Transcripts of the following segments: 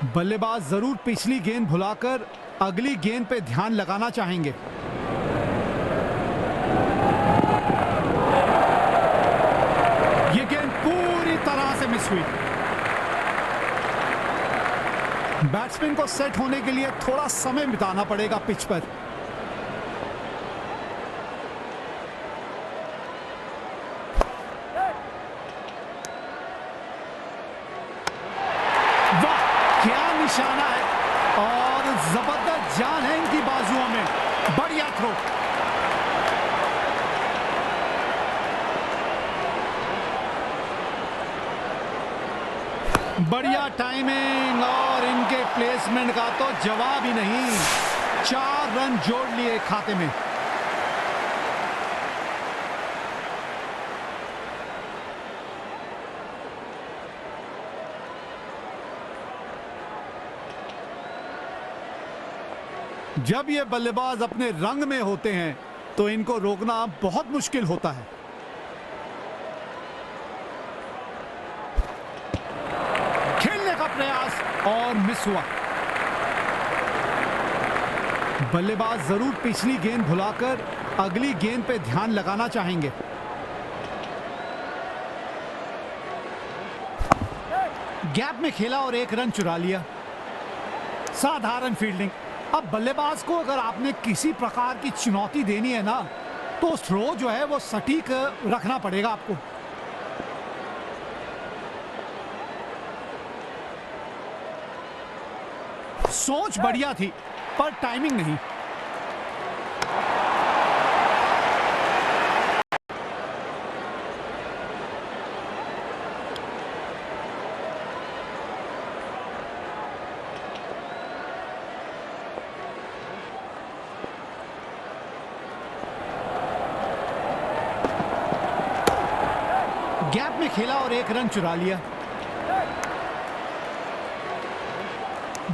बल्लेबाज जरूर पिछली गेंद भुलाकर अगली गेंद पे ध्यान लगाना चाहेंगे। ये गेंद पूरी तरह से मिस हुई। बैट्समैन को सेट होने के लिए थोड़ा समय बिताना पड़ेगा पिच पर। वाह, क्या निशाना है और जबरदस्त जान है इनकी बाजुओं में। बढ़िया थ्रो। बढ़िया टाइमिंग और इनके प्लेसमेंट का तो जवाब ही नहीं। 4 रन जोड़ लिए खाते में। जब ये बल्लेबाज अपने रंग में होते हैं तो इनको रोकना बहुत मुश्किल होता है। खेलने का प्रयास और मिस हुआ। बल्लेबाज जरूर पिछली गेंद भुलाकर अगली गेंद पे ध्यान लगाना चाहेंगे। गैप में खेला और 1 रन चुरा लिया। साधारण फील्डिंग। अब बल्लेबाज को अगर आपने किसी प्रकार की चुनौती देनी है ना, तो थ्रो जो है वो सटीक रखना पड़ेगा आपको। सोच बढ़िया थी पर टाइमिंग नहीं। गैप में खेला और 1 रन चुरा लिया।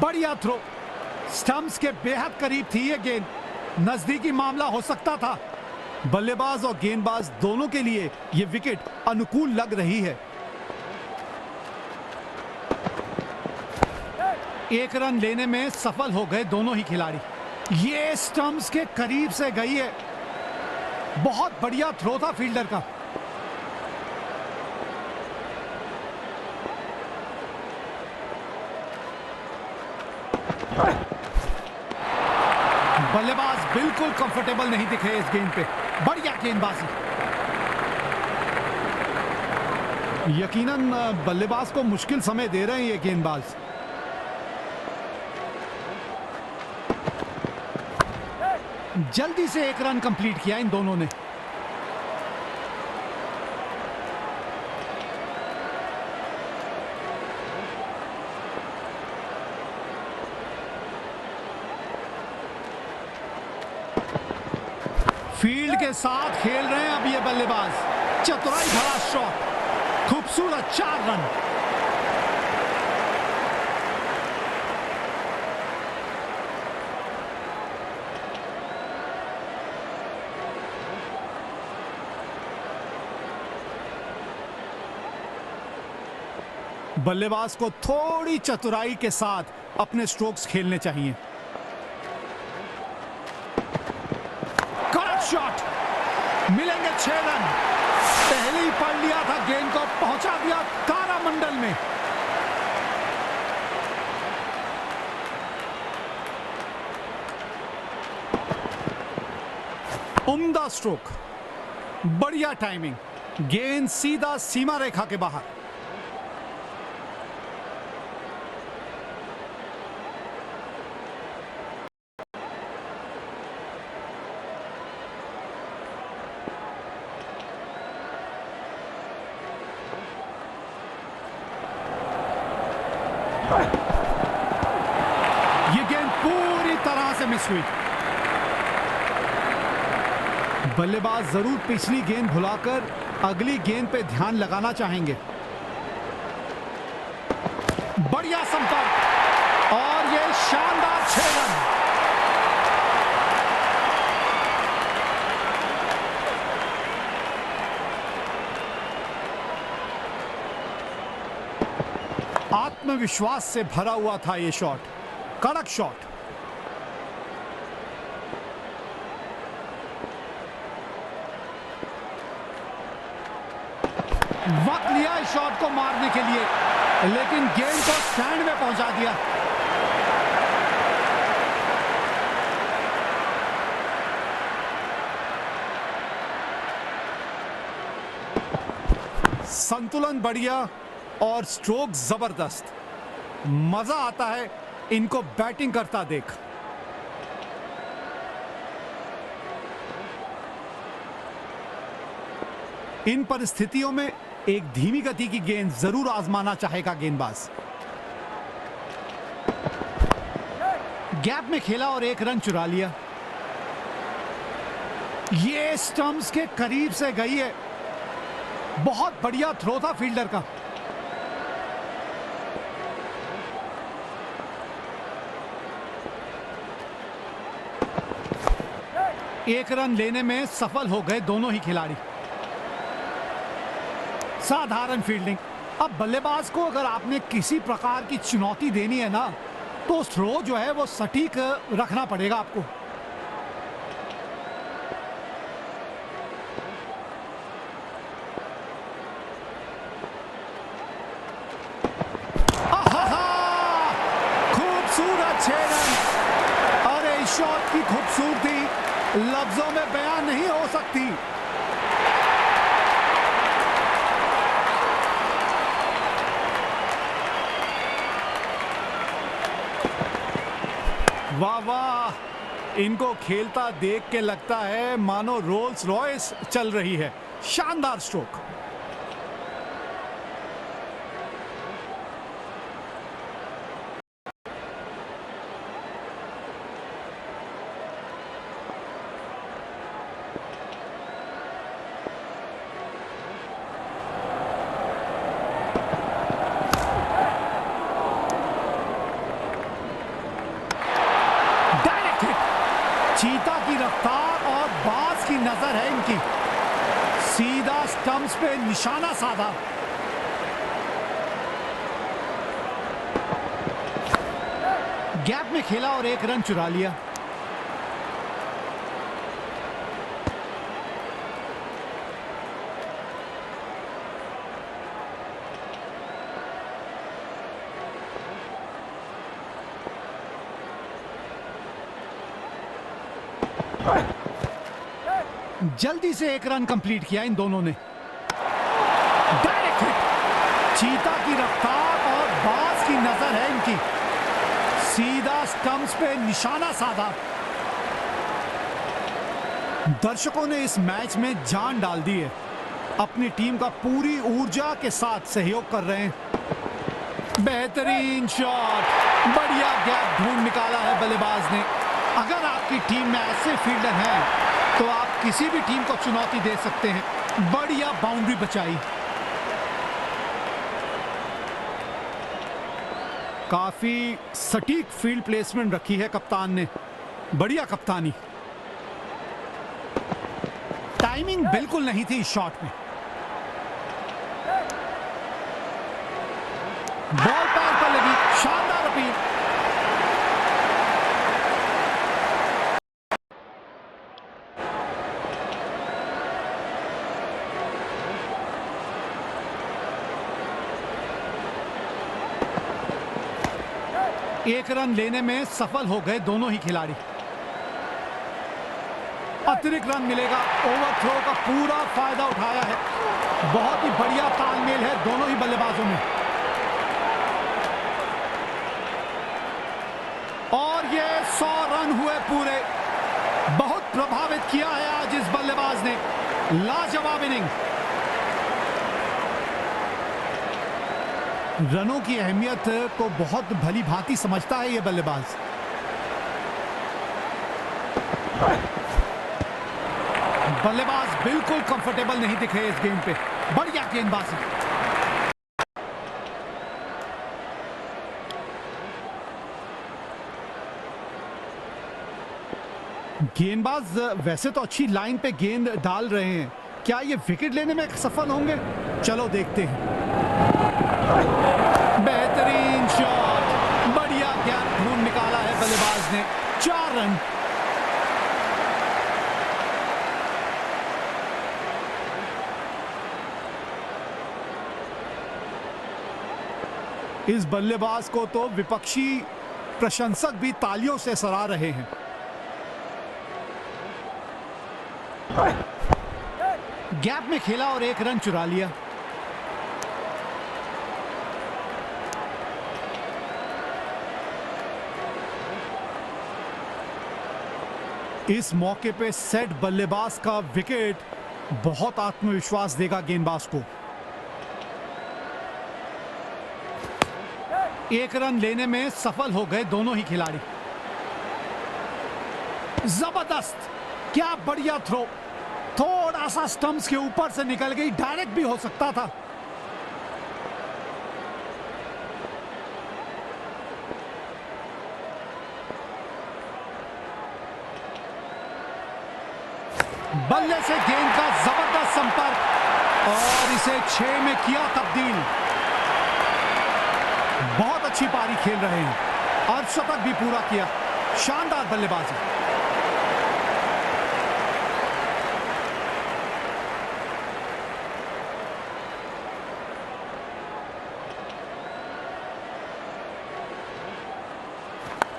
बढ़िया थ्रो। स्टंप्स के बेहद करीब थी ये गेंद। नजदीकी मामला हो सकता था। बल्लेबाज और गेंदबाज दोनों के लिए ये विकेट अनुकूल लग रही है। 1 रन लेने में सफल हो गए दोनों ही खिलाड़ी। ये स्टंप्स के करीब से गई है। बहुत बढ़िया थ्रो था फील्डर का। बल्लेबाज बिल्कुल कंफर्टेबल नहीं दिखे इस गेंद पे। बढ़िया गेंदबाजी। यकीनन बल्लेबाज को मुश्किल समय दे रहे हैं ये गेंदबाज। जल्दी से 1 रन कंप्लीट किया इन दोनों ने। फील्ड के साथ खेल रहे हैं अब ये बल्लेबाज। चतुराई भरा शॉट। खूबसूरत 4 रन। बल्लेबाज को थोड़ी चतुराई के साथ अपने स्ट्रोक्स खेलने चाहिए। शॉट। मिलेंगे 6 रन। पहले ही पढ़ लिया था गेंद को, पहुंचा दिया तारामंडल में। उम्दा स्ट्रोक। बढ़िया टाइमिंग। गेंद सीधा सीमा रेखा के बाहर। ये गेंद पूरी तरह से मिस हुई। बल्लेबाज जरूर पिछली गेंद भुलाकर अगली गेंद पे ध्यान लगाना चाहेंगे। बढ़िया संपर्क और ये शानदार 6 रन। आत्मविश्वास से भरा हुआ था ये शॉट, कड़क शॉट। वक्त लिया इस शॉट को मारने के लिए, लेकिन गेंद को स्टैंड में पहुंचा दिया। संतुलन बढ़िया और स्ट्रोक जबरदस्त। मजा आता है इनको बैटिंग करता देख। इन परिस्थितियों में एक धीमी गति की गेंद जरूर आजमाना चाहेगा गेंदबाज। गैप में खेला और एक रन चुरा लिया। ये स्टंप्स के करीब से गई है। बहुत बढ़िया थ्रो था फील्डर का। एक रन लेने में सफल हो गए दोनों ही खिलाड़ी। साधारण फील्डिंग। अब बल्लेबाज को अगर आपने किसी प्रकार की चुनौती देनी है ना, तो थ्रो जो है वो सटीक रखना पड़ेगा आपको। खूबसूरत 6 रन। अरे इस शॉट की खूबसूरती लफ्जों में बयान नहीं हो सकती। वाह वाह, इनको खेलता देख के लगता है मानो रोल्स रॉयस चल रही है। शानदार स्ट्रोक। चीता की रफ्तार और बाज की नजर है इनकी। सीधा स्टंप्स पे निशाना साधा। गैप में खेला और एक रन चुरा लिया। जल्दी से एक रन कंप्लीट किया इन दोनों ने। Direct hit. चीता की रफ्तार और बाज की नजर है इनकी। सीधा स्टंप्स पे निशाना साधा। दर्शकों ने इस मैच में जान डाल दी है। अपनी टीम का पूरी ऊर्जा के साथ सहयोग कर रहे हैं। बेहतरीन शॉट। बढ़िया गैप ढूंढ निकाला है बल्लेबाज ने। अगर आपकी टीम में ऐसे फील्डर हैं तो आप किसी भी टीम को चुनौती दे सकते हैं। बढ़िया बाउंड्री बचाई। काफी सटीक फील्ड प्लेसमेंट रखी है कप्तान ने। बढ़िया कप्तानी। टाइमिंग बिल्कुल नहीं थी इस शॉट में। बॉल पैर पर लगी। शानदार अपील। एक रन लेने में सफल हो गए दोनों ही खिलाड़ी। अतिरिक्त रन मिलेगा। ओवरथ्रो का पूरा फायदा उठाया है। बहुत ही बढ़िया तालमेल है दोनों ही बल्लेबाजों में। और ये 100 रन हुए पूरे। बहुत प्रभावित किया है आज इस बल्लेबाज ने। लाजवाब इनिंग। रनों की अहमियत को बहुत भली भांति समझता है ये बल्लेबाज। बल्लेबाज बिल्कुल कंफर्टेबल नहीं दिख रहे इस गेंद पे। बढ़िया गेंदबाजी। गेंदबाज वैसे तो अच्छी लाइन पे गेंद डाल रहे हैं। क्या ये विकेट लेने में सफल होंगे? चलो देखते हैं। बेहतरीन इस बल्लेबाज को तो विपक्षी प्रशंसक भी तालियों से सराह रहे हैं। गैप में खेला और 1 रन चुरा लिया। इस मौके पे सेट बल्लेबाज का विकेट बहुत आत्मविश्वास देगा गेंदबाज को। 1 रन लेने में सफल हो गए दोनों ही खिलाड़ी। जबरदस्त, क्या बढ़िया थ्रो, थोड़ा सा स्टंप्स के ऊपर से निकल गई, डायरेक्ट भी हो सकता था। बल्ले से गेंद का जबरदस्त संपर्क और इसे 6 में किया तब्दील। बहुत अच्छी पारी खेल रहे हैं, अर्धशतक भी पूरा किया। शानदार बल्लेबाजी।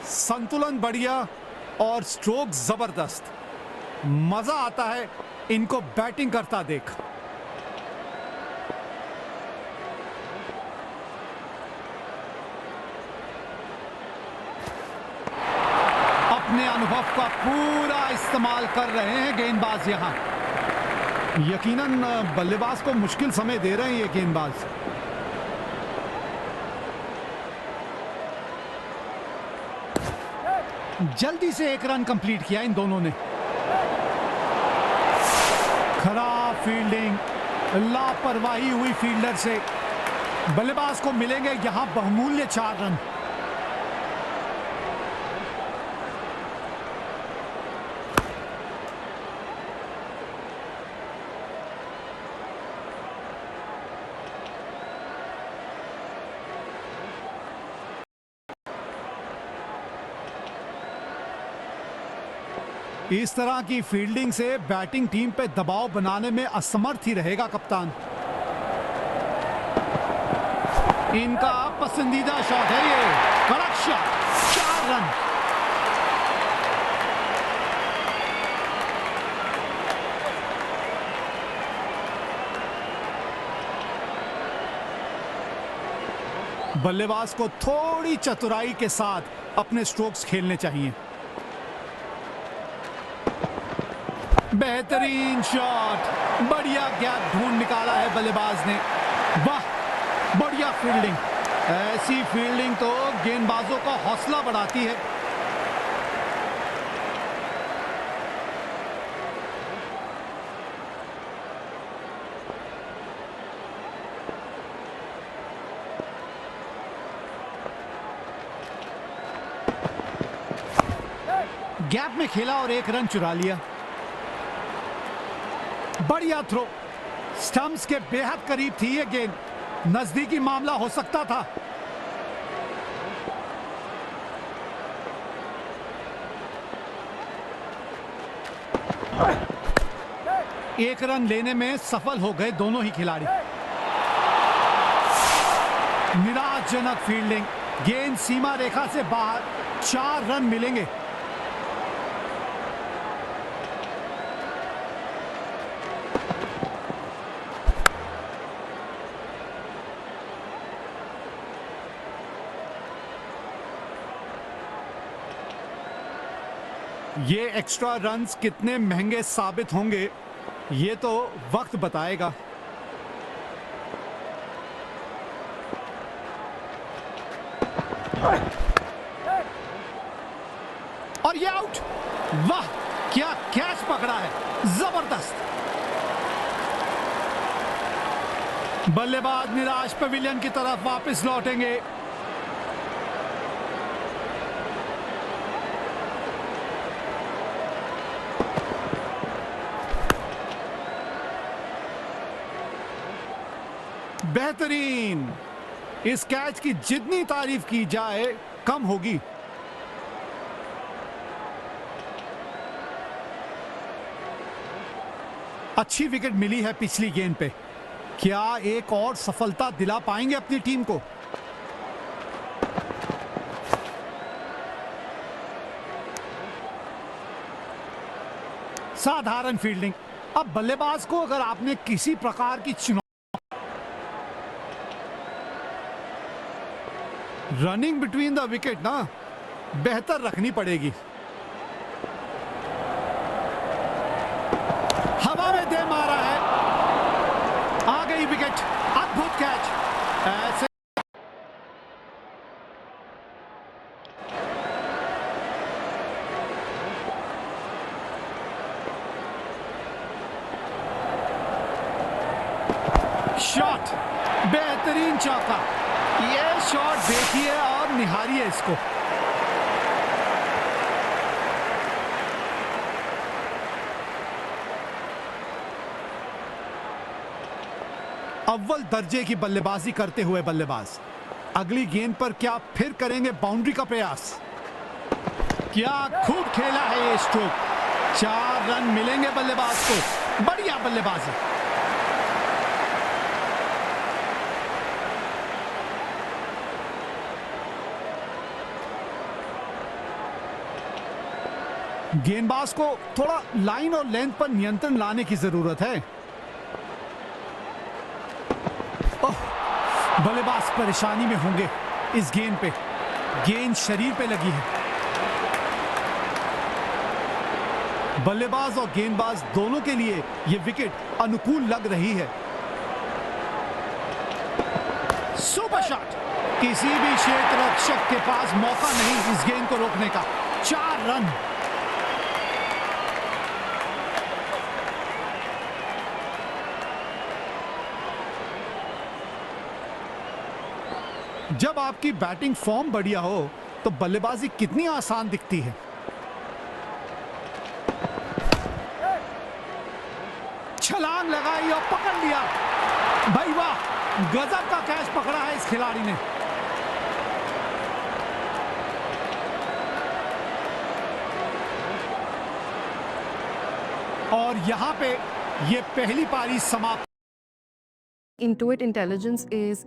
संतुलन बढ़िया और स्ट्रोक जबरदस्त। मजा आता है इनको बैटिंग करता देख। अपने अनुभव का पूरा इस्तेमाल कर रहे हैं गेंदबाज यहां। यकीनन बल्लेबाज को मुश्किल समय दे रहे हैं ये गेंदबाज। जल्दी से 1 रन कंप्लीट किया इन दोनों ने। खराब फील्डिंग, लापरवाही हुई फील्डर से। बल्लेबाज को मिलेंगे यहां बहुमूल्य 4 रन। इस तरह की फील्डिंग से बैटिंग टीम पे दबाव बनाने में असमर्थ ही रहेगा कप्तान। इनका पसंदीदा शॉट है ये, कड़क शॉट, 4 रन। बल्लेबाज को थोड़ी चतुराई के साथ अपने स्ट्रोक्स खेलने चाहिए। बेहतरीन शॉट, बढ़िया गैप ढूंढ निकाला है बल्लेबाज ने। वाह, बढ़िया फील्डिंग। ऐसी फील्डिंग तो गेंदबाजों का हौसला बढ़ाती है। गैप में खेला और 1 रन चुरा लिया। बढ़िया थ्रो, स्टंप्स के बेहद करीब थी ये गेंद, नजदीकी मामला हो सकता था। एक रन लेने में सफल हो गए दोनों ही खिलाड़ी। निराशजनक फील्डिंग, गेंद सीमा रेखा से बाहर, 4 रन मिलेंगे। ये एक्स्ट्रा रन्स कितने महंगे साबित होंगे ये तो वक्त बताएगा। और ये आउट। वाह, क्या कैच पकड़ा है, जबरदस्त। बल्लेबाज निराश पवेलियन की तरफ वापस लौटेंगे। बेहतरीन, इस कैच की जितनी तारीफ की जाए कम होगी। अच्छी विकेट मिली है पिछली गेंद पे। क्या एक और सफलता दिला पाएंगे अपनी टीम को? साधारण फील्डिंग। अब बल्लेबाज को अगर आपने किसी प्रकार की रनिंग बिटवीन द विकेट ना बेहतर रखनी पड़ेगी। हवा में दे मारा है, आ गई विकेट। अद्भुत कैच। ऐसे शॉट, बेहतरीन चौका। ये शॉट देखिए और निहारिए इसको। अव्वल दर्जे की बल्लेबाजी करते हुए बल्लेबाज अगली गेंद पर क्या फिर करेंगे बाउंड्री का प्रयास। क्या खूब खेला है ये स्ट्रोक। 4 रन मिलेंगे बल्लेबाज को। बढ़िया बल्लेबाजी। गेंदबाज को थोड़ा लाइन और लेंथ पर नियंत्रण लाने की जरूरत है। बल्लेबाज परेशानी में होंगे इस गेंद पे। गेंद शरीर पे लगी है। बल्लेबाज और गेंदबाज दोनों के लिए यह विकेट अनुकूल लग रही है। Super shot. किसी भी क्षेत्र रक्षक के पास मौका नहीं इस गेंद को रोकने का। 4 रन। जब आपकी बैटिंग फॉर्म बढ़िया हो तो बल्लेबाजी कितनी आसान दिखती है। छलांग लगाई और पकड़ लिया। भाई वाह, गजब का कैच पकड़ा है इस खिलाड़ी ने। और यहां पे ये पहली पारी समाप्त। Intuit Intelligence is